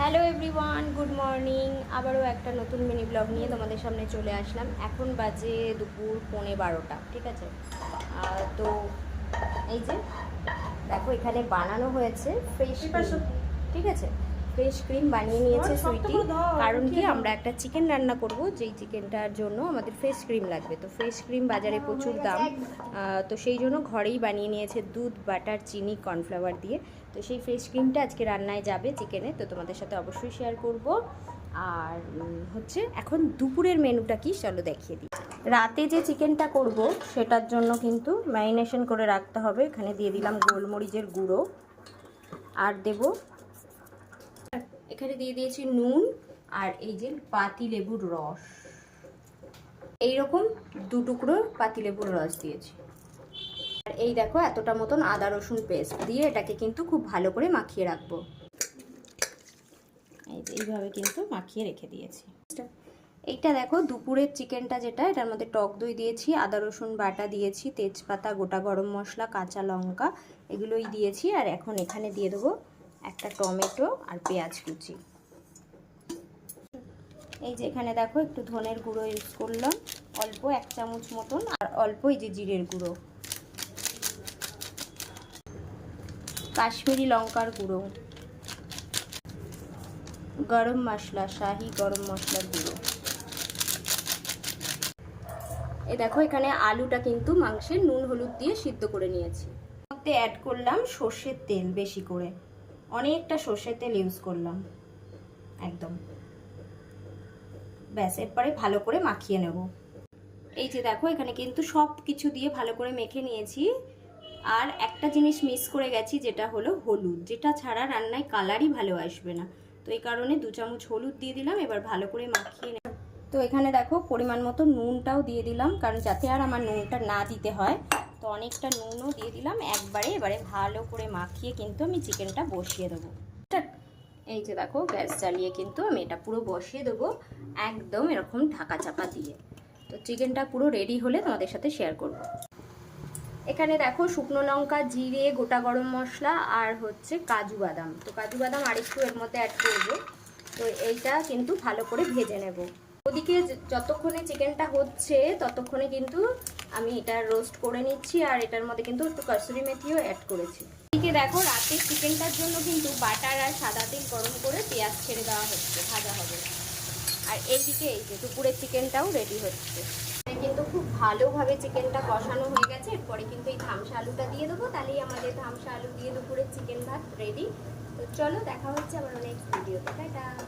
Hello everyone, good morning. আবারও একটা নতুন মিনি ব্লগ নিয়ে তোমাদের সামনে চলে আসলাম। এখন বাজে দুপুর 11:15, ঠিক আছে। তো এই যে দেখো, এখানে বানানো হয়েছে ফ্রেশ ক্রিম, ঠিক আছে। ফ্রেশ ক্রিম বানিয়ে নিয়েছে সুইটি। কারণ কি, আমরা একটা চিকেন রান্না করব, যেই চিকেনটার জন্য আমাদের ফ্রেশ ক্রিম লাগবে। তো ফ্রেশ ক্রিম বাজারে প্রচুর দাম, তো সেই জন্য ঘরেই বানিয়ে নিয়েছে দুধ, বাটার, চিনি, কর্নফ্লাওয়ার দিয়ে। তো সেই ফ্রেশ ক্রিমটা আজকে রান্নায় যাবে চিকেনে, তো তোমাদের সাথে অবশ্যই শেয়ার করব। আর হচ্ছে এখন দুপুরের মেনুটা কি চলো দেখিয়ে দিই। রাতে যে চিকেনটা করব সেটার জন্য কিন্তু ম্যারিনেশন করে রাখতে হবে। এখানে দিয়ে দিলাম গোলমরিচের গুঁড়ো, আর দেব এখানে দিয়ে দিয়েছি নুন, আর এই যে পাতিলেবুর রস, এইরকম 2 টুকরো পাতিলেবুর রস দিয়েছি। আর এই দেখো এতটা মতন আদা রসুন পেস্ট দিয়ে এটাকে কিন্তু খুব ভালো করে মাখিয়ে রাখবো। এইভাবে কিন্তু মাখিয়ে রেখে দিয়েছি। এইটা দেখো দুপুরের চিকেনটা, যেটা এটার মধ্যে টক দই দিয়েছি, আদা রসুন বাটা দিয়েছি, তেজপাতা, গোটা গরম মশলা, কাঁচা লঙ্কা, এগুলোই দিয়েছি। আর এখন এখানে দিয়ে দেবো একটা টমেটো আর পেঁয়াজ কুচি। এই যে এখানে দেখো একটু ধনের গুঁড়ো ইউজ করলাম, অল্প 1 চামচ মতন, আর অল্প এই যে জিরের গুঁড়ো, কাশ্মীরি লঙ্কার গুঁড়ো, গরম মশলা, শাহি গরম মশলার গুঁড়ো। এই দেখো এখানে আলুটা কিন্তু মাংসের নুন হলুদ দিয়ে সিদ্ধ করে নিয়েছি। মধ্যে অ্যাড করলাম সর্ষের তেল, বেশি করে অনেকটা সর্ষের তেল ইউজ করলাম একদম। ব্যাস, এরপরে ভালো করে মাখিয়ে নেব। এই যে দেখো এখানে কিন্তু সব কিছু দিয়ে ভালো করে মেখে নিয়েছি। আর একটা জিনিস মিস করে গেছি, যেটা হলো হলুদ, যেটা ছাড়া রান্নায় কালারই ভালো আসবে না। তো এই কারণে 2 চামচ হলুদ দিয়ে দিলাম। এবার ভালো করে মাখিয়ে নেব। তো এখানে দেখো পরিমাণ মতো নুনটাও দিয়ে দিলাম, কারণ যাতে আর আমার নুনটা না দিতে হয়। তো অনেকটা নুনও দিয়ে দিলাম একবারে। এবারে ভালো করে মাখিয়ে কিন্তু আমি চিকেনটা বসিয়ে দেবো। এই যে দেখো গ্যাস জ্বালিয়ে কিন্তু আমি এটা পুরো বসিয়ে দেবো, একদম এরকম ঢাকা চাপা দিয়ে। তো চিকেনটা পুরো রেডি হলে তোমাদের সাথে শেয়ার করব। এখানে দেখো শুকনো লঙ্কা, জিরে, গোটা গরম মশলা, আর হচ্ছে কাজু বাদাম। তো কাজু বাদাম আরেকটু এর মধ্যে অ্যাড করবো। তো এইটা কিন্তু ভালো করে ভেজে নেব। ওদিকে যতক্ষণে চিকেনটা হচ্ছে ততক্ষণে কিন্তু আমি এটা রোস্ট করে নিচ্ছি। আর এটার মধ্যে কিন্তু একটু কসুরি মেথিও অ্যাড করেছি। এদিকে দেখো রাতের চিকেনটার জন্য কিন্তু বাটার আর সাদা তেল গরম করে পেঁয়াজ ছেড়ে দেওয়া হচ্ছে, ভাজা হবে। আর এইদিকে এই যে দুপুরের চিকেনটাও রেডি হচ্ছে। কিন্তু খুব ভালোভাবে চিকেনটা কষানো হয়ে গেছে। এরপরে কিন্তু এই ধামসা আলুটা দিয়ে দেবো, তাহলেই আমাদের ধামসা আলু দিয়ে দুপুরের চিকেন ভাত রেডি। তো চলো দেখা হচ্ছে আবার নেক্সট ভিডিওতে। টাটা।